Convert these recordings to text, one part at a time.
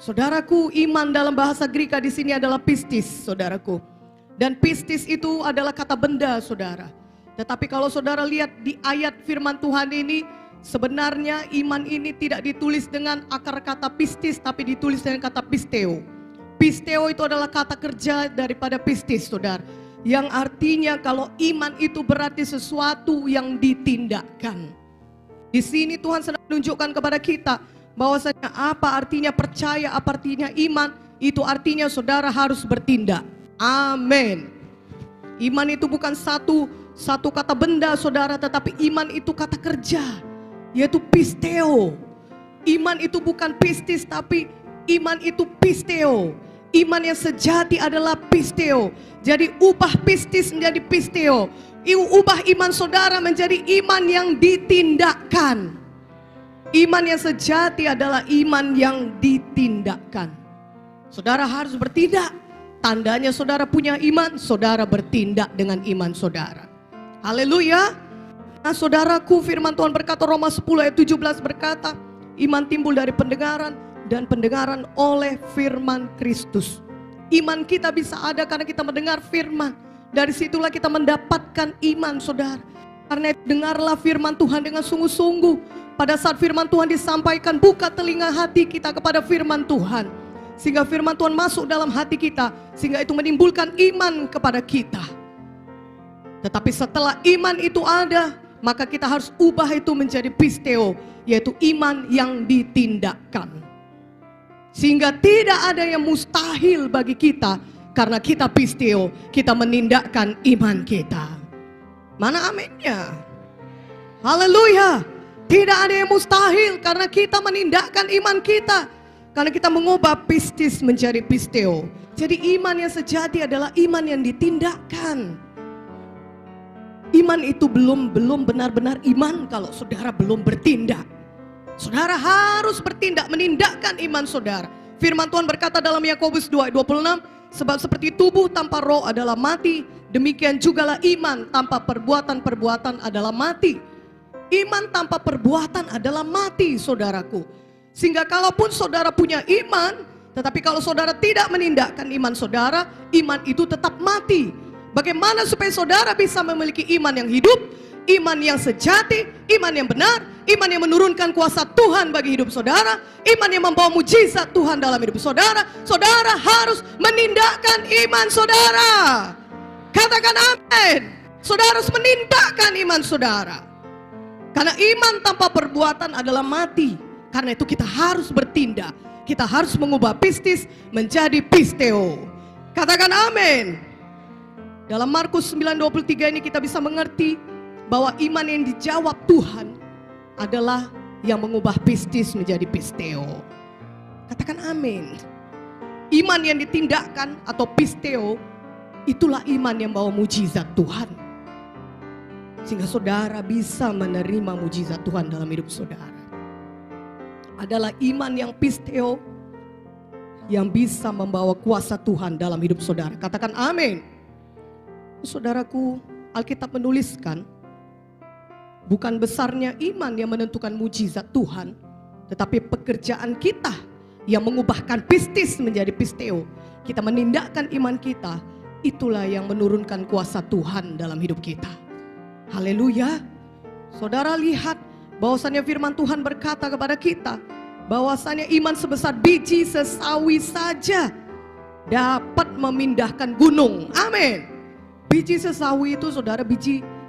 Saudaraku, iman dalam bahasa Greka di sini adalah pistis, saudaraku. Dan pistis itu adalah kata benda, saudara. Tetapi kalau saudara lihat di ayat firman Tuhan ini, sebenarnya iman ini tidak ditulis dengan akar kata pistis, tapi ditulis dengan kata pisteo. Pisteo itu adalah kata kerja daripada pistis, saudara. Yang artinya kalau iman itu berarti sesuatu yang ditindakkan. Di sini Tuhan sedang menunjukkan kepada kita bahwasanya apa artinya percaya, apa artinya iman. Itu artinya saudara harus bertindak. Amin. Iman itu bukan satu kata benda, saudara, tetapi iman itu kata kerja, yaitu pisteo. Iman itu bukan pistis, tapi iman itu pisteo. Iman yang sejati adalah pisteo. Jadi ubah pistis menjadi pisteo. Ubah iman saudara menjadi iman yang ditindakkan. Iman yang sejati adalah iman yang ditindakkan. Saudara harus bertindak. Tandanya saudara punya iman, saudara bertindak dengan iman saudara. Haleluya. Nah saudaraku, firman Tuhan berkata, Roma 10 ayat 17 berkata, iman timbul dari pendengaran, dan pendengaran oleh firman Kristus. Iman kita bisa ada karena kita mendengar firman. Dari situlah kita mendapatkan iman, saudara. Karena itu dengarlah firman Tuhan dengan sungguh-sungguh. Pada saat firman Tuhan disampaikan, buka telinga hati kita kepada firman Tuhan. Sehingga firman Tuhan masuk dalam hati kita, sehingga itu menimbulkan iman kepada kita. Tetapi setelah iman itu ada, maka kita harus ubah itu menjadi pisteo, yaitu iman yang ditindakkan. Sehingga tidak ada yang mustahil bagi kita, karena kita pisteo, kita menindakkan iman kita. Mana aminnya? Haleluya. Tidak ada yang mustahil karena kita menindakkan iman kita. Karena kita mengubah pistis menjadi pisteo. Jadi iman yang sejati adalah iman yang ditindakkan. Iman itu belum benar-benar iman kalau saudara belum bertindak. Saudara harus bertindak, menindakkan iman saudara. Firman Tuhan berkata dalam Yakobus 2:26, sebab seperti tubuh tanpa roh adalah mati, demikian jugalah iman tanpa perbuatan-perbuatan adalah mati. Iman tanpa perbuatan adalah mati, saudaraku. Sehingga kalaupun saudara punya iman, tetapi kalau saudara tidak menindakkan iman saudara, iman itu tetap mati. Bagaimana supaya saudara bisa memiliki iman yang hidup, iman yang sejati, iman yang benar, iman yang menurunkan kuasa Tuhan bagi hidup saudara, iman yang membawa mujizat Tuhan dalam hidup saudara? Saudara harus menindakkan iman saudara. Katakan amin. Saudara harus menindakkan iman saudara. Karena iman tanpa perbuatan adalah mati. Karena itu kita harus bertindak. Kita harus mengubah pistis menjadi pisteo. Katakan amin. Dalam Markus 9:23 ini kita bisa mengerti bahwa iman yang dijawab Tuhan adalah yang mengubah pistis menjadi pisteo. Katakan amin. Iman yang ditindakkan atau pisteo, itulah iman yang bawa mujizat Tuhan. Sehingga saudara bisa menerima mujizat Tuhan dalam hidup saudara. Adalah iman yang pisteo yang bisa membawa kuasa Tuhan dalam hidup saudara. Katakan amin. Saudaraku, Alkitab menuliskan bukan besarnya iman yang menentukan mujizat Tuhan, tetapi pekerjaan kita yang mengubahkan pistis menjadi pisteo. Kita menindakkan iman kita, itulah yang menurunkan kuasa Tuhan dalam hidup kita. Haleluya. Saudara lihat bahwasannya firman Tuhan berkata kepada kita bahwasannya iman sebesar biji sesawi saja dapat memindahkan gunung. Amin. Biji sesawi itu saudara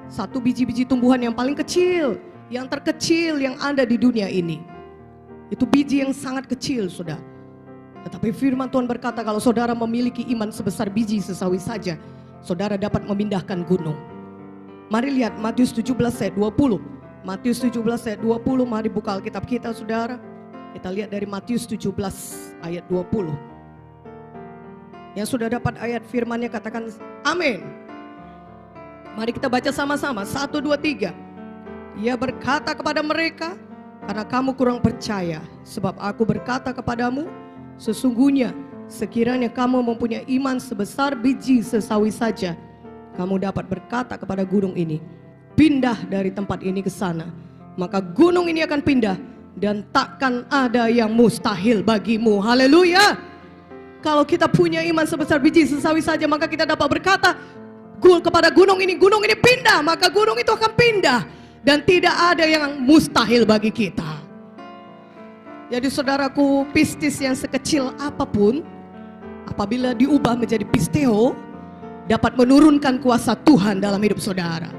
satu biji-biji tumbuhan yang paling kecil, yang terkecil yang ada di dunia ini. Itu biji yang sangat kecil, saudara. Tetapi firman Tuhan berkata kalau saudara memiliki iman sebesar biji sesawi saja, saudara dapat memindahkan gunung. Mari lihat Matius 17 ayat 20. Matius 17 ayat 20, mari buka Alkitab kita saudara. Kita lihat dari Matius 17 ayat 20. Yang sudah dapat ayat firmannya katakan amin. Mari kita baca sama-sama. 1, 2, 3. Ia berkata kepada mereka, karena kamu kurang percaya, sebab aku berkata kepadamu, sesungguhnya sekiranya kamu mempunyai iman sebesar biji sesawi saja, kamu dapat berkata kepada gunung ini, pindah dari tempat ini ke sana, maka gunung ini akan pindah dan takkan ada yang mustahil bagimu. Haleluya. Kalau kita punya iman sebesar biji sesawi saja, maka kita dapat berkata kepada gunung ini pindah, maka gunung itu akan pindah. Dan tidak ada yang mustahil bagi kita. Jadi saudaraku, pistis yang sekecil apapun, apabila diubah menjadi pisteo, dapat menurunkan kuasa Tuhan dalam hidup saudara.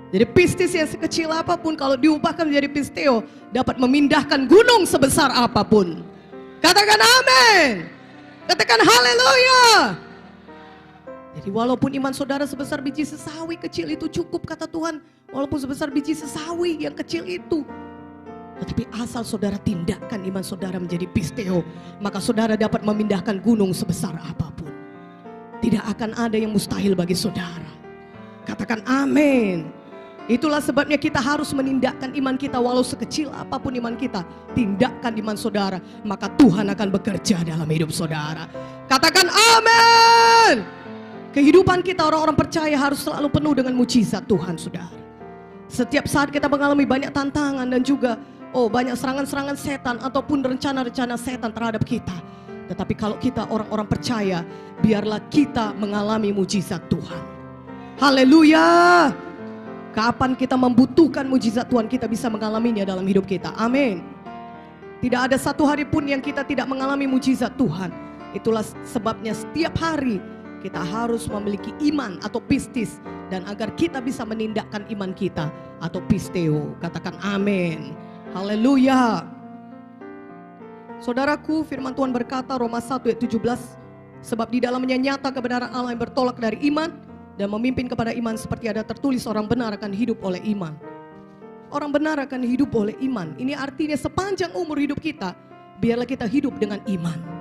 Jadi pistis yang sekecil apapun kalau diubahkan menjadi pisteo, dapat memindahkan gunung sebesar apapun. Katakan amin. Katakan haleluya. Jadi walaupun iman saudara sebesar biji sesawi kecil itu cukup, kata Tuhan. Walaupun sebesar biji sesawi yang kecil itu, tetapi asal saudara tindakan iman saudara menjadi pisteo, maka saudara dapat memindahkan gunung sebesar apapun. Tidak akan ada yang mustahil bagi saudara. Katakan amin. Itulah sebabnya kita harus menindakkan iman kita, walau sekecil apapun iman kita. Tindakan iman saudara, maka Tuhan akan bekerja dalam hidup saudara. Katakan amin. Kehidupan kita orang-orang percaya harus selalu penuh dengan mujizat Tuhan, saudara. Setiap saat kita mengalami banyak tantangan dan juga banyak serangan-serangan setan ataupun rencana-rencana setan terhadap kita. Tetapi kalau kita orang-orang percaya, biarlah kita mengalami mujizat Tuhan. Haleluya. Kapan kita membutuhkan mujizat Tuhan, kita bisa mengalaminya dalam hidup kita. Amin. Tidak ada satu hari pun yang kita tidak mengalami mujizat Tuhan. Itulah sebabnya setiap hari kita harus memiliki iman atau pistis, dan agar kita bisa menindakkan iman kita atau pisteo. Katakan amin. Haleluya. Saudaraku, firman Tuhan berkata Roma 1 ayat 17, sebab di dalamnya nyata kebenaran Allah yang bertolak dari iman dan memimpin kepada iman, seperti ada tertulis, orang benar akan hidup oleh iman. Orang benar akan hidup oleh iman. Ini artinya sepanjang umur hidup kita, biarlah kita hidup dengan iman.